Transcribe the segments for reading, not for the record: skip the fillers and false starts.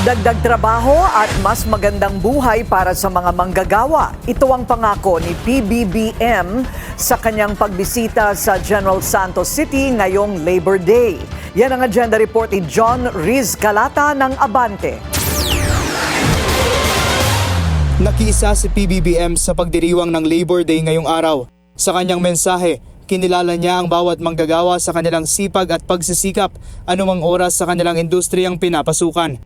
Dagdag trabaho at mas magandang buhay para sa mga manggagawa. Ito ang pangako ni PBBM sa kanyang pagbisita sa General Santos City ngayong Labor Day. Yan ang agenda report ni John Riz Calata ng Abante. Nakiisa si PBBM sa pagdiriwang ng Labor Day ngayong araw. Sa kanyang mensahe, kinilala niya ang bawat manggagawa sa kanilang sipag at pagsisikap anumang oras sa kanilang industriyang pinapasukan.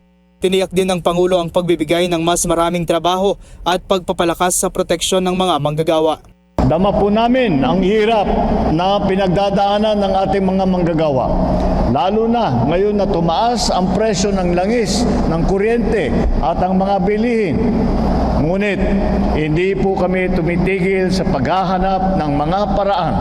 Tiniyak din ng Pangulo ang pagbibigay ng mas maraming trabaho at pagpapalakas sa proteksyon ng mga manggagawa. Dama po namin ang hirap na pinagdadaanan ng ating mga manggagawa. Lalo na ngayon na tumaas ang presyo ng langis, ng kuryente at ang mga bilihin. Ngunit hindi po kami tumitigil sa paghahanap ng mga paraan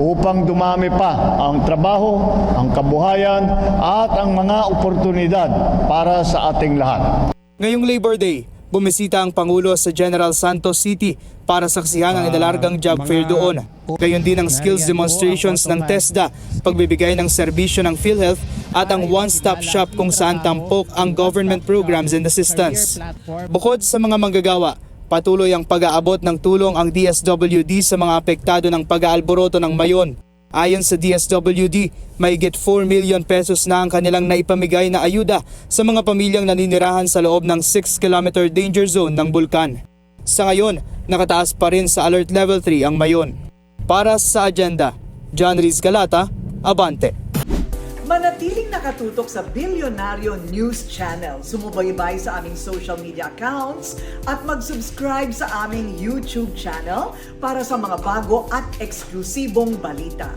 upang dumami pa ang trabaho, ang kabuhayan at ang mga oportunidad para sa ating lahat. Ngayong Labor Day, bumisita ang Pangulo sa General Santos City para saksihan ang inalargang job fair doon. Gayon din ang skills demonstrations ng TESDA, pagbibigay ng serbisyo ng PhilHealth at ang one-stop shop kung saan tampok ang government programs and assistance. Bukod sa mga manggagawa, patuloy ang pag-aabot ng tulong ang DSWD sa mga apektado ng pag-aalboroto ng Mayon. Ayon sa DSWD, mahigit 4 million pesos na ang kanilang naipamigay na ayuda sa mga pamilyang naninirahan sa loob ng 6-kilometer danger zone ng bulkan. Sa ngayon, nakataas pa rin sa Alert Level 3 ang Mayon. Para sa agenda, John Riz Calata, Abante. Manatiling nakatutok sa Bilyonaryo News Channel. Sumubaybay sa aming social media accounts at mag-subscribe sa aming YouTube channel para sa mga bago at eksklusibong balita.